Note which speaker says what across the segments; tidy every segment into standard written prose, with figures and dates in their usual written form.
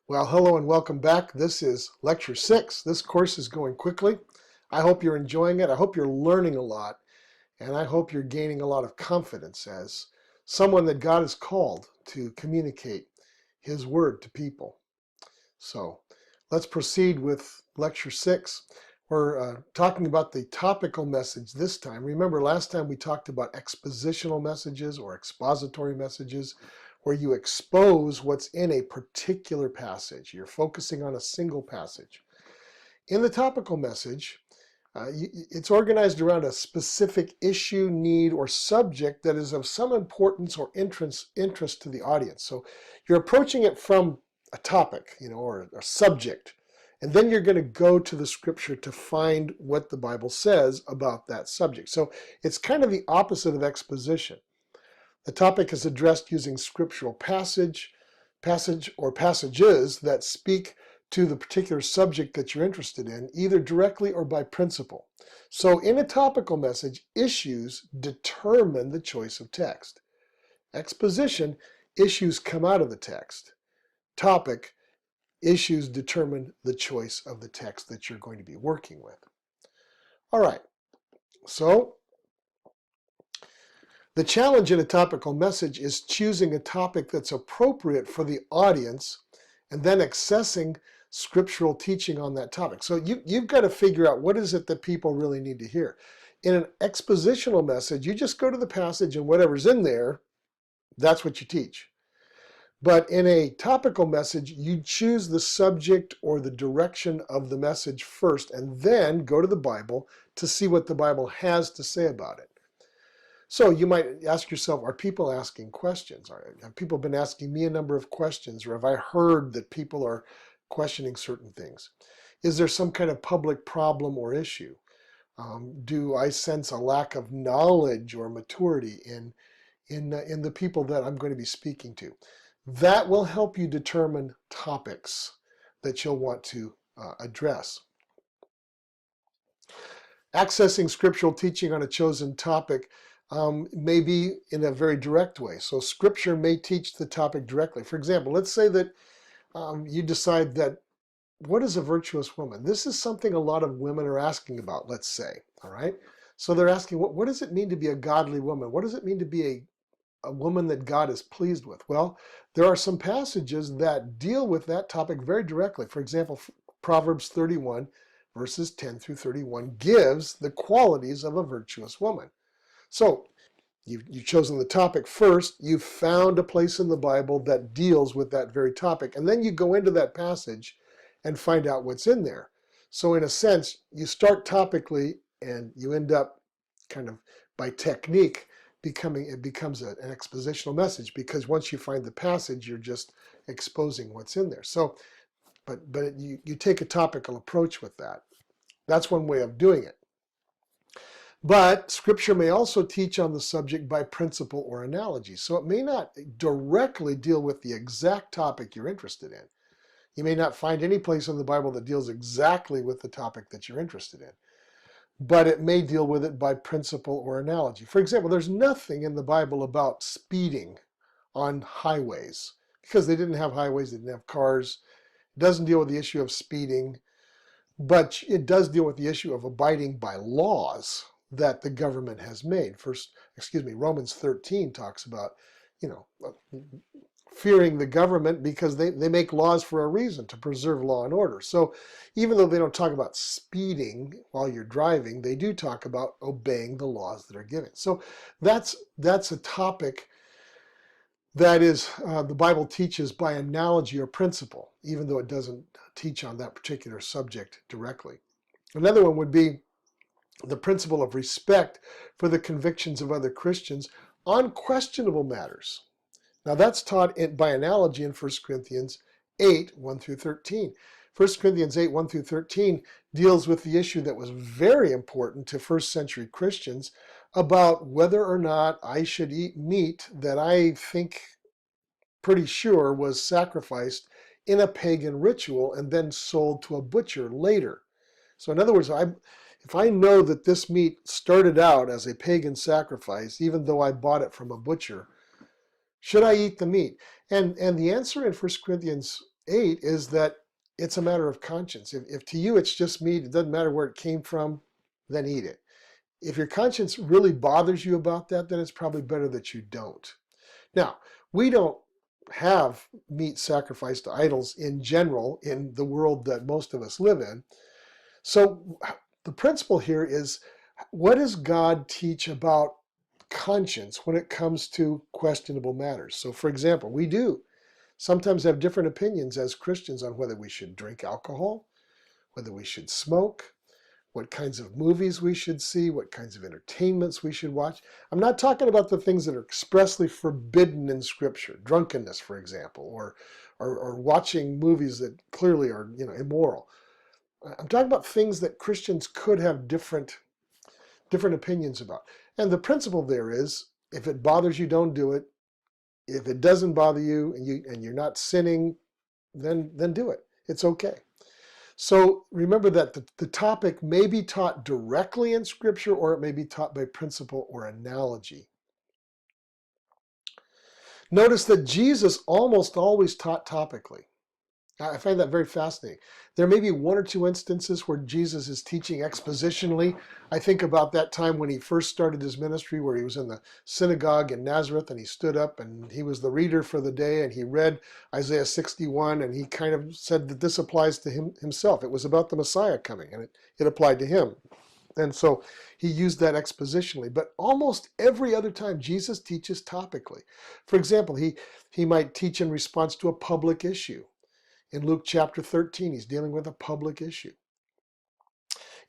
Speaker 1: Well, hello and welcome back. This is Lecture 6. This course is going quickly. I hope you're enjoying it. I hope you're learning a lot, and I hope you're gaining a lot of confidence as someone that God has called to communicate His Word to people. So let's proceed with Lecture 6. We're talking about the topical message this time. Remember, last time we talked about expositional messages or expository messages, where you expose what's in a particular passage. You're focusing on a single passage. In the topical message, it's organized around a specific issue, need, or subject that is of some importance or interest to the audience. So you're approaching it from a topic, or a subject, and then you're going to go to the scripture to find what the Bible says about that subject. So it's kind of the opposite of exposition. The topic is addressed using scriptural passage or passages that speak to the particular subject that you're interested in, either directly or by principle. So in a topical message, issues determine the choice of text. Exposition, issues come out of the text. Topic, issues determine the choice of the text that you're going to be working with. All right, so the challenge in a topical message is choosing a topic that's appropriate for the audience and then accessing scriptural teaching on that topic. So you've got to figure out what is it that people really need to hear. In an expositional message, you just go to the passage and whatever's in there, that's what you teach. But in a topical message, you choose the subject or the direction of the message first and then go to the Bible to see what the Bible has to say about it. So you might ask yourself, are people asking questions? Have people been asking me a number of questions, or have I heard that people are questioning certain things? Is there some kind of public problem or issue? Do I sense a lack of knowledge or maturity in the people that I'm going to be speaking to? That will help you determine topics that you'll want to address. Accessing scriptural teaching on a chosen topic may be in a very direct way. So scripture may teach the topic directly. For example, let's say that you decide that, what is a virtuous woman? This is something a lot of women are asking about, let's say, all right? So they're asking, what does it mean to be a godly woman? What does it mean to be a woman that God is pleased with? Well, there are some passages that deal with that topic very directly. For example, Proverbs 31, verses 10 through 31 gives the qualities of a virtuous woman. So you've chosen the topic first, you've found a place in the Bible that deals with that very topic, and then you go into that passage and find out what's in there. So in a sense, you start topically and you end up kind of by technique it becomes an expositional message, because once you find the passage, you're just exposing what's in there. So, but you take a topical approach with that. That's one way of doing it. But scripture may also teach on the subject by principle or analogy. So it may not directly deal with the exact topic you're interested in. You may not find any place in the Bible that deals exactly with the topic that you're interested in. But it may deal with it by principle or analogy. For example, there's nothing in the Bible about speeding on highways, because they didn't have highways, they didn't have cars. It doesn't deal with the issue of speeding, but it does deal with the issue of abiding by laws that the government has made. Romans 13 talks about, fearing the government because they make laws for a reason, to preserve law and order. So even though they don't talk about speeding while you're driving, they do talk about obeying the laws that are given. So that's a topic that is the Bible teaches by analogy or principle, even though it doesn't teach on that particular subject directly. Another one would be the principle of respect for the convictions of other Christians on questionable matters. Now that's taught by analogy in 1 Corinthians 8, 1 through 13. 1 Corinthians 8, 1 through 13 deals with the issue that was very important to first century Christians about whether or not I should eat meat that I think pretty sure was sacrificed in a pagan ritual and then sold to a butcher later. So in other words, if I know that this meat started out as a pagan sacrifice, even though I bought it from a butcher, should I eat the meat? And the answer in 1 Corinthians 8 is that it's a matter of conscience. If to you it's just meat, it doesn't matter where it came from, then eat it. If your conscience really bothers you about that, then it's probably better that you don't. Now, we don't have meat sacrificed to idols in general in the world that most of us live in. So the principle here is, what does God teach about conscience when it comes to questionable matters? So for example, we do sometimes have different opinions as Christians on whether we should drink alcohol, whether we should smoke, what kinds of movies we should see, what kinds of entertainments we should watch. I'm not talking about the things that are expressly forbidden in Scripture, drunkenness, for example, or watching movies that clearly are, immoral. I'm talking about things that Christians could have different opinions about. And the principle there is, if it bothers you, don't do it. If it doesn't bother you and you're not sinning, then do it. It's okay. So remember that the topic may be taught directly in Scripture, or it may be taught by principle or analogy. Notice that Jesus almost always taught topically. I find that very fascinating. There may be one or two instances where Jesus is teaching expositionally. I think about that time when he first started his ministry, where he was in the synagogue in Nazareth and he stood up and he was the reader for the day and he read Isaiah 61 and he kind of said that this applies to himself. It was about the Messiah coming and it applied to him. And so he used that expositionally. But almost every other time Jesus teaches topically. For example, he might teach in response to a public issue. In Luke chapter 13, he's dealing with a public issue.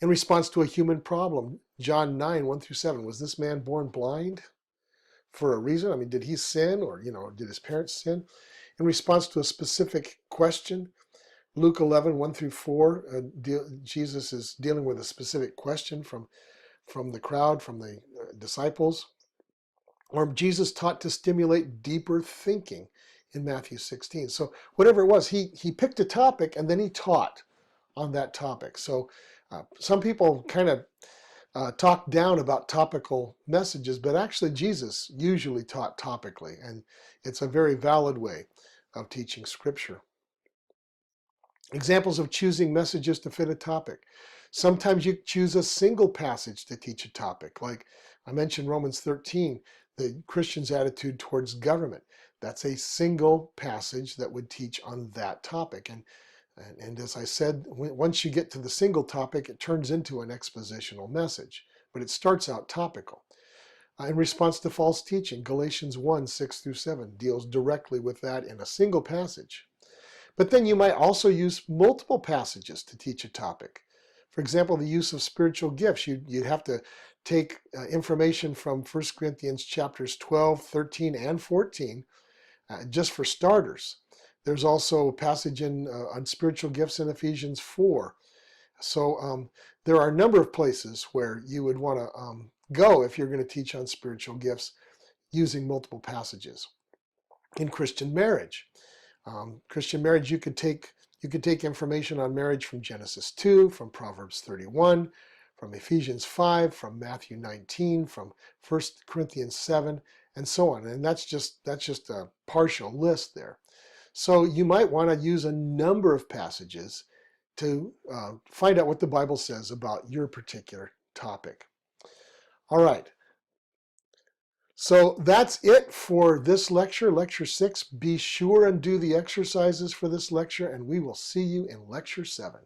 Speaker 1: In response to a human problem, John 9, 1 through 7, was this man born blind for a reason? I mean, did he sin, or did his parents sin? In response to a specific question, Luke 11, 1 through 4, Jesus is dealing with a specific question from the crowd, from the disciples. Or Jesus taught to stimulate deeper thinking in Matthew 16. So whatever it was, he picked a topic and then he taught on that topic. So some people kind of talk down about topical messages, but actually Jesus usually taught topically, and it's a very valid way of teaching Scripture. Examples of choosing messages to fit a topic. Sometimes you choose a single passage to teach a topic. Like I mentioned Romans 13, the Christian's attitude towards government. That's a single passage that would teach on that topic. And as I said, once you get to the single topic, it turns into an expositional message. But it starts out topical. In response to false teaching, Galatians 1, 6 through 7 deals directly with that in a single passage. But then you might also use multiple passages to teach a topic. For example, the use of spiritual gifts. You'd have to take information from 1 Corinthians chapters 12, 13, and 14, just for starters. There's also a passage on spiritual gifts in Ephesians 4. So there are a number of places where you would want to go if you're going to teach on spiritual gifts using multiple passages. In Christian marriage, you could take information on marriage from Genesis 2, from Proverbs 31, from Ephesians 5, from Matthew 19, from 1 Corinthians 7, and so on. And that's just a partial list there. So you might want to use a number of passages to find out what the Bible says about your particular topic. All right. So that's it for this lecture, Lecture 6. Be sure and do the exercises for this lecture, and we will see you in Lecture 7.